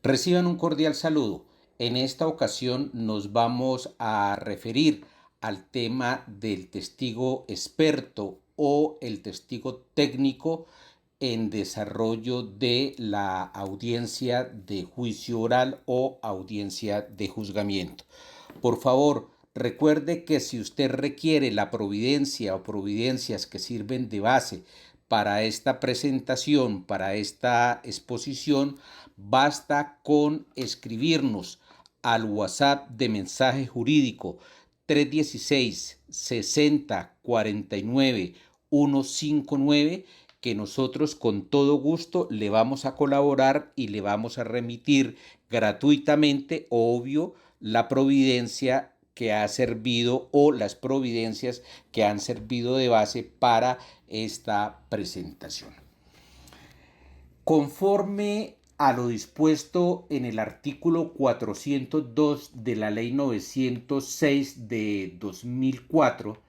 Reciban un cordial saludo. En esta ocasión nos vamos a referir al tema del testigo experto o el testigo técnico en desarrollo de la audiencia de juicio oral o audiencia de juzgamiento. Por favor, recuerde que si usted requiere la providencia o providencias que sirven de base para esta presentación, para esta exposición, basta con escribirnos al WhatsApp de mensaje jurídico 316-60-49-159, que nosotros con todo gusto le vamos a colaborar y le vamos a remitir gratuitamente, obvio, la providencia que ha servido o las providencias que han servido de base para esta presentación. Conforme a lo dispuesto en el artículo 402 de la Ley 906 de 2004,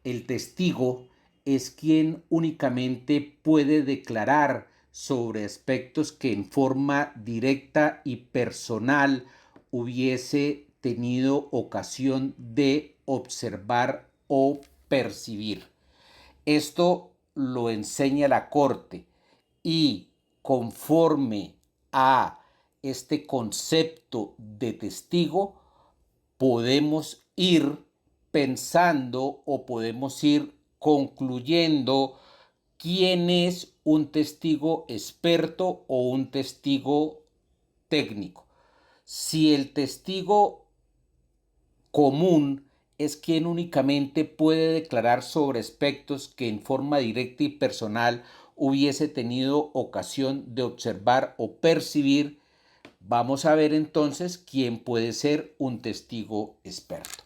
el testigo es quien únicamente puede declarar sobre aspectos que en forma directa y personal hubiese tenido ocasión de observar o percibir. Esto lo enseña la Corte y conforme a este concepto de testigo podemos ir pensando o podemos ir concluyendo quién es un testigo experto o un testigo técnico. Si el testigo común es quien únicamente puede declarar sobre aspectos que en forma directa y personal hubiese tenido ocasión de observar o percibir, vamos a ver entonces quién puede ser un testigo experto.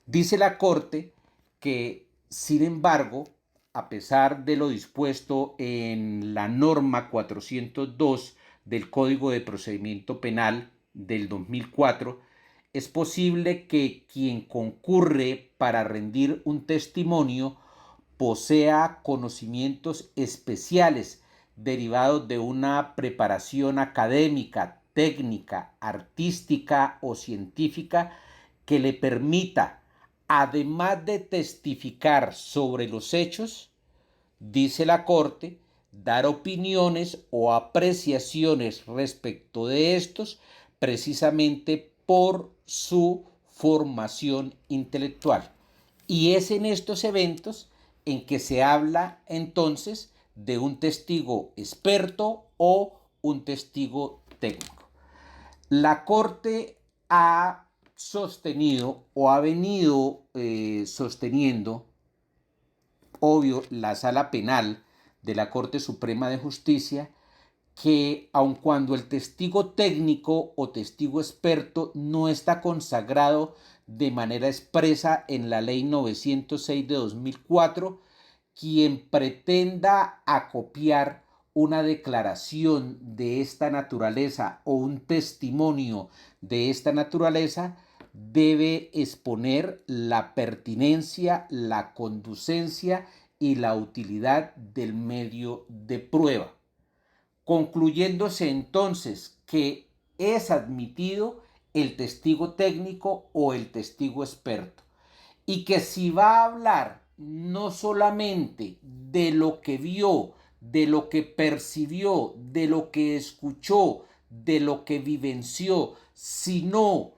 Dice la Corte que, sin embargo, a pesar de lo dispuesto en la norma 402 del Código de Procedimiento Penal del 2004, es posible que quien concurre para rendir un testimonio posea conocimientos especiales derivados de una preparación académica, técnica, artística o científica que le permita, además de testificar sobre los hechos, dice la Corte, dar opiniones o apreciaciones respecto de estos precisamente por su formación intelectual. Y es en estos eventos en que se habla entonces de un testigo experto o un testigo técnico. La Corte ha sostenido o ha venido sosteniendo, obvio, la Sala Penal de la Corte Suprema de Justicia, que aun cuando el testigo técnico o testigo experto no está consagrado de manera expresa en la Ley 906 de 2004, quien pretenda acopiar una declaración de esta naturaleza o un testimonio de esta naturaleza debe exponer la pertinencia, la conducencia y la utilidad del medio de prueba, concluyéndose entonces que es admitido el testigo técnico o el testigo experto, y que si va a hablar no solamente de lo que vio, de lo que percibió, de lo que escuchó, de lo que vivenció, sino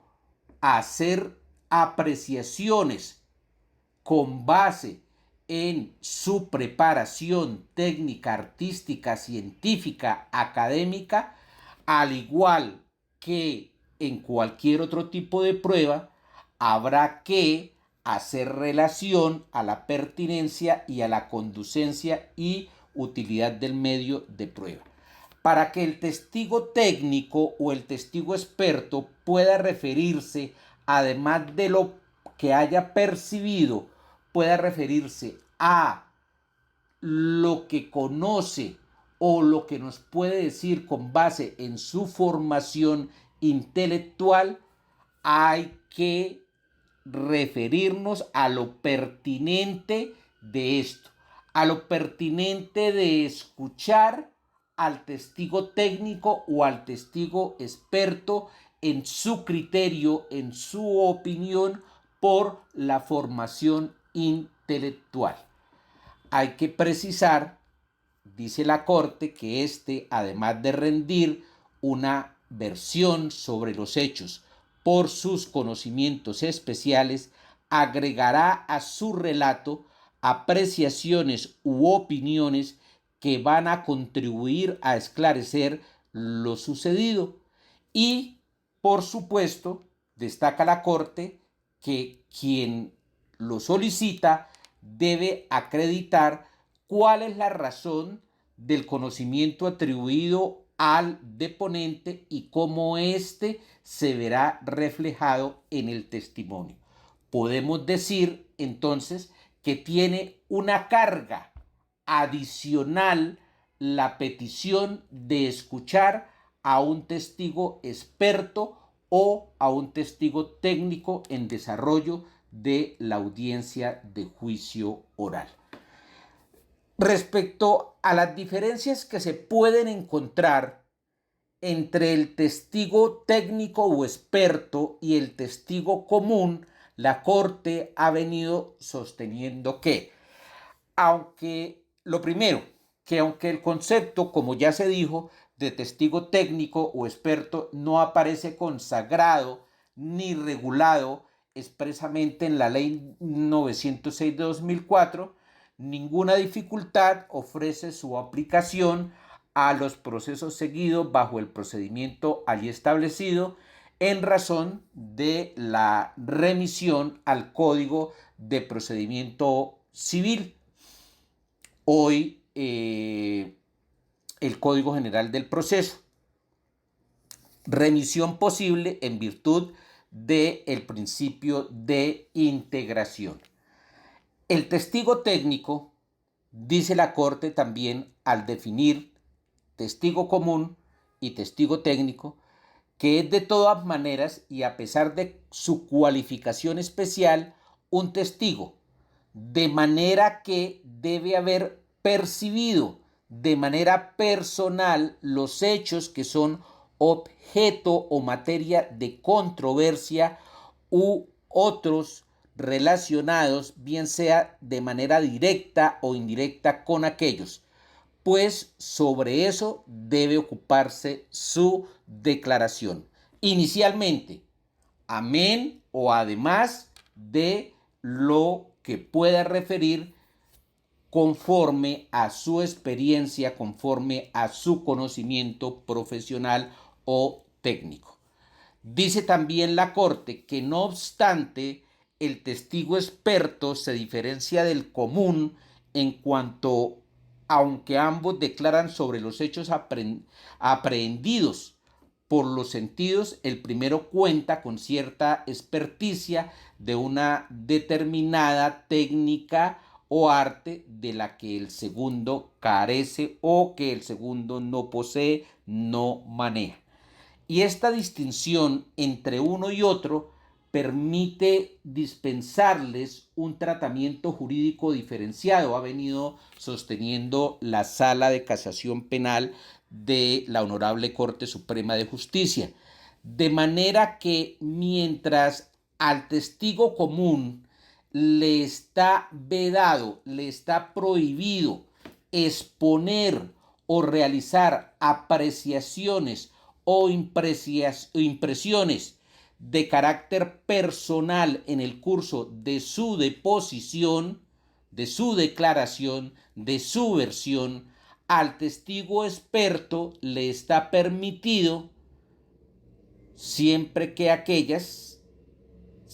hacer apreciaciones con base en su preparación técnica, artística, científica, académica, al igual que en cualquier otro tipo de prueba, habrá que hacer relación a la pertinencia y a la conducencia y utilidad del medio de prueba. Para que el testigo técnico o el testigo experto pueda referirse, además de lo que haya percibido, pueda referirse a lo que conoce o lo que nos puede decir con base en su formación intelectual, hay que referirnos a lo pertinente de esto, a lo pertinente de escuchar, al testigo técnico o al testigo experto en su criterio, en su opinión, por la formación intelectual. Hay que precisar, dice la Corte, que además de rendir una versión sobre los hechos por sus conocimientos especiales, agregará a su relato apreciaciones u opiniones que van a contribuir a esclarecer lo sucedido. Y, por supuesto, destaca la Corte que quien lo solicita debe acreditar cuál es la razón del conocimiento atribuido al deponente y cómo éste se verá reflejado en el testimonio. Podemos decir entonces que tiene una carga adicional la petición de escuchar a un testigo experto o a un testigo técnico en desarrollo de la audiencia de juicio oral. Respecto a las diferencias que se pueden encontrar entre el testigo técnico o experto y el testigo común, la Corte ha venido sosteniendo aunque el concepto, como ya se dijo, de testigo técnico o experto no aparece consagrado ni regulado expresamente en la Ley 906 de 2004, ninguna dificultad ofrece su aplicación a los procesos seguidos bajo el procedimiento allí establecido en razón de la remisión al Código de Procedimiento Civil, hoy el Código General del Proceso. Remisión posible en virtud del principio de integración. El testigo técnico, dice la Corte también al definir testigo común y testigo técnico, que es de todas maneras y a pesar de su cualificación especial, un testigo, de manera que debe haber percibido de manera personal los hechos que son objeto o materia de controversia u otros relacionados, bien sea de manera directa o indirecta con aquellos, pues sobre eso debe ocuparse su declaración. Inicialmente, amén o además de lo que pueda referir conforme a su experiencia, conforme a su conocimiento profesional o técnico. Dice también la Corte que no obstante el testigo experto se diferencia del común en cuanto, aunque ambos declaran sobre los hechos aprehendidos por los sentidos, el primero cuenta con cierta experticia de una determinada técnica o arte de la que el segundo carece o que el segundo no posee, no maneja. Y esta distinción entre uno y otro permite dispensarles un tratamiento jurídico diferenciado. Ha venido sosteniendo la Sala de Casación Penal de la Honorable Corte Suprema de Justicia. De manera que mientras al testigo común le está vedado, le está prohibido exponer o realizar apreciaciones o impresiones de carácter personal en el curso de su deposición, de su declaración, de su versión, al testigo experto le está permitido siempre que aquellas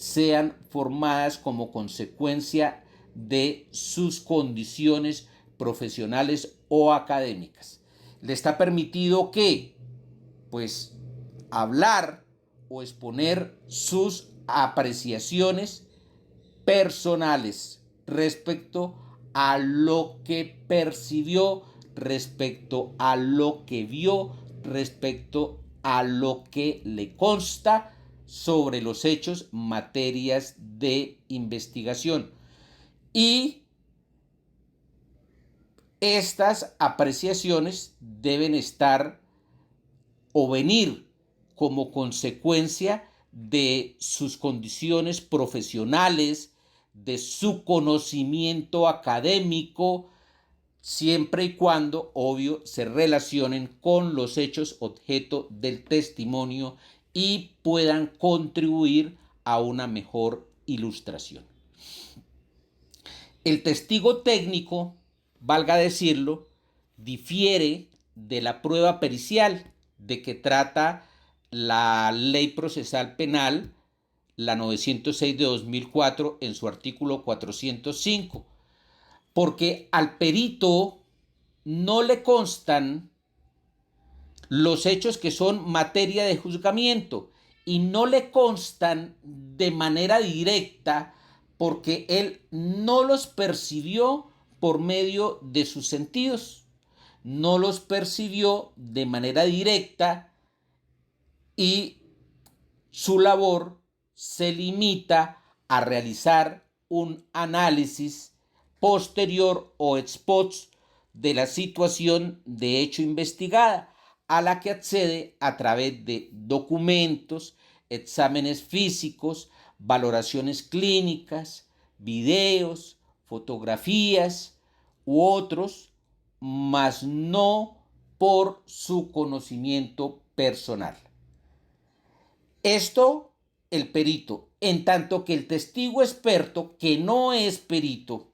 sean formadas como consecuencia de sus condiciones profesionales o académicas. Le está permitido que, pues, hablar o exponer sus apreciaciones personales respecto a lo que percibió, respecto a lo que vio, respecto a lo que le consta sobre los hechos, materias de investigación. Y Estas apreciaciones deben estar o venir como consecuencia de sus condiciones profesionales, de su conocimiento académico, siempre y cuando, obvio, se relacionen con los hechos objeto del testimonio y puedan contribuir a una mejor ilustración. El testigo técnico, valga decirlo, difiere de la prueba pericial de que trata la Ley Procesal Penal, la 906 de 2004, en su artículo 405, porque al perito no le constan los hechos que son materia de juzgamiento y no le constan de manera directa porque él no los percibió por medio de sus sentidos, no los percibió de manera directa y su labor se limita a realizar un análisis posterior o ex post de la situación de hecho investigada, a la que accede a través de documentos, exámenes físicos, valoraciones clínicas, videos, fotografías u otros, mas no por su conocimiento personal. Esto el perito, en tanto que el testigo experto, que no es perito,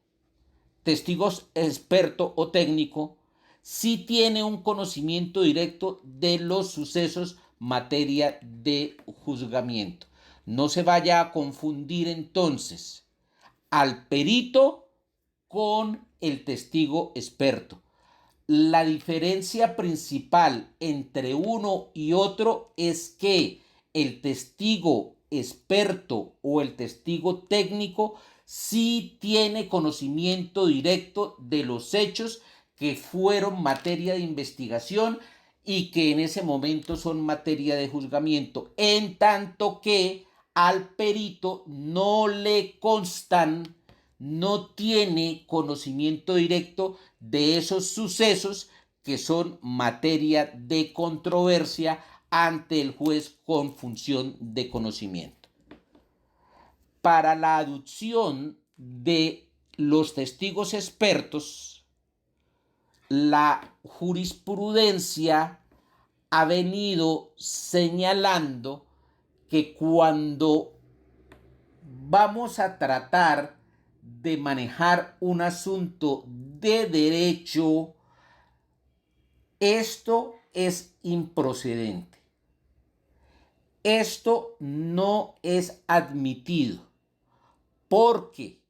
testigo experto o técnico, sí tiene un conocimiento directo de los sucesos materia de juzgamiento. No se vaya a confundir entonces al perito con el testigo experto. La diferencia principal entre uno y otro es que el testigo experto o el testigo técnico sí tiene conocimiento directo de los hechos que fueron materia de investigación y que en ese momento son materia de juzgamiento, en tanto que al perito no le constan, no tiene conocimiento directo de esos sucesos que son materia de controversia ante el juez con función de conocimiento. Para la aducción de los testigos expertos, la jurisprudencia ha venido señalando que cuando vamos a tratar de manejar un asunto de derecho, esto es improcedente. Esto no es admitido porque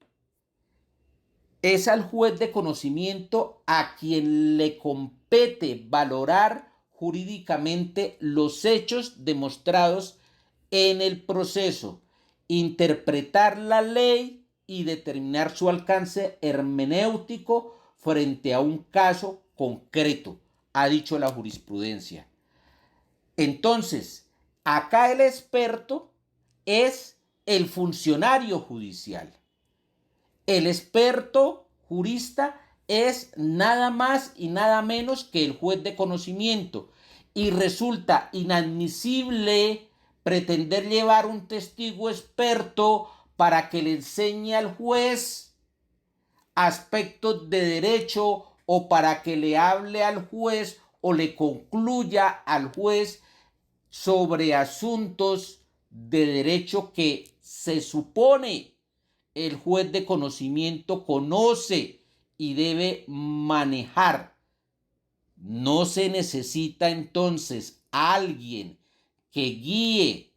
es al juez de conocimiento a quien le compete valorar jurídicamente los hechos demostrados en el proceso, interpretar la ley y determinar su alcance hermenéutico frente a un caso concreto, ha dicho la jurisprudencia. Entonces, acá el experto es el funcionario judicial. El experto jurista es nada más y nada menos que el juez de conocimiento y resulta inadmisible pretender llevar un testigo experto para que le enseñe al juez aspectos de derecho o para que le hable al juez o le concluya al juez sobre asuntos de derecho que se supone el juez de conocimiento conoce y debe manejar. No se necesita entonces alguien que guíe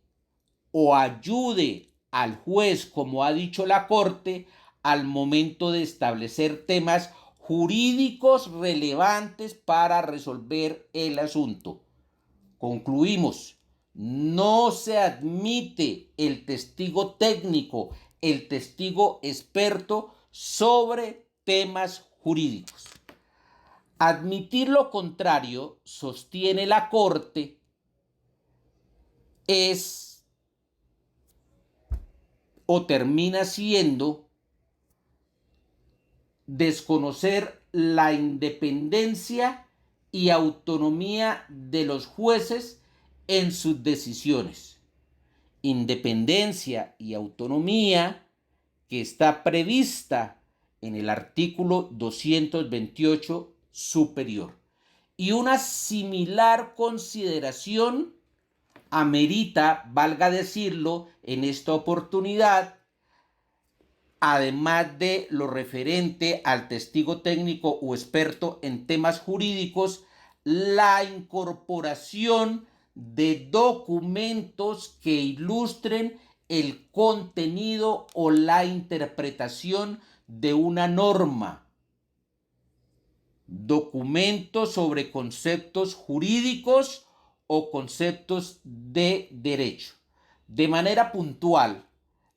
o ayude al juez, como ha dicho la Corte, al momento de establecer temas jurídicos relevantes para resolver el asunto. Concluimos, no se admite el testigo técnico, el testigo experto sobre temas jurídicos. Admitir lo contrario, sostiene la Corte, es o termina siendo desconocer la independencia y autonomía de los jueces en sus decisiones. Independencia y autonomía que está prevista en el artículo 228 superior. Y una similar consideración amerita, valga decirlo, en esta oportunidad, además de lo referente al testigo técnico o experto en temas jurídicos, la incorporación de documentos que ilustren el contenido o la interpretación de una norma. Documentos sobre conceptos jurídicos o conceptos de derecho. De manera puntual,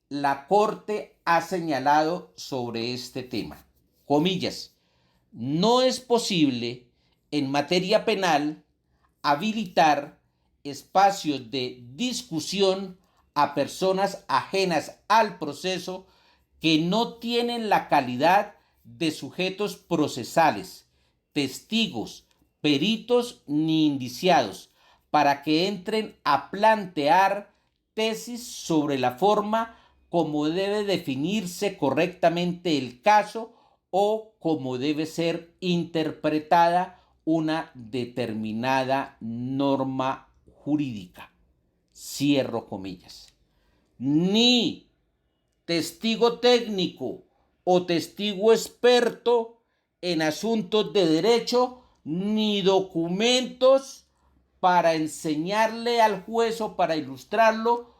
la Corte ha señalado sobre este tema, comillas, no es posible en materia penal habilitar espacios de discusión a personas ajenas al proceso que no tienen la calidad de sujetos procesales, testigos, peritos ni indiciados, para que entren a plantear tesis sobre la forma como debe definirse correctamente el caso o cómo debe ser interpretada una determinada norma jurídica. Cierro comillas. Ni testigo técnico o testigo experto en asuntos de derecho, ni documentos para enseñarle al juez o para ilustrarlo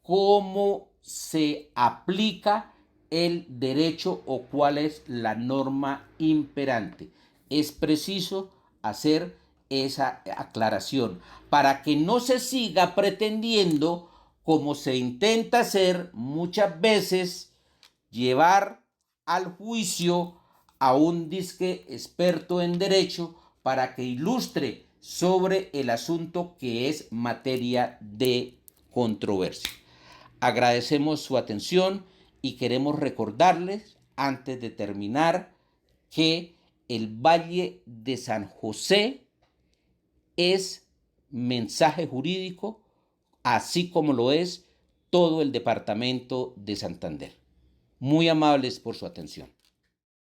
cómo se aplica el derecho o cuál es la norma imperante. Es preciso hacer esa aclaración para que no se siga pretendiendo, como se intenta hacer muchas veces, llevar al juicio a un disque experto en derecho para que ilustre sobre el asunto que es materia de controversia. Agradecemos su atención y queremos recordarles, antes de terminar, que el Valle de San José es mensaje jurídico, así como lo es todo el departamento de Santander. Muy amables por su atención.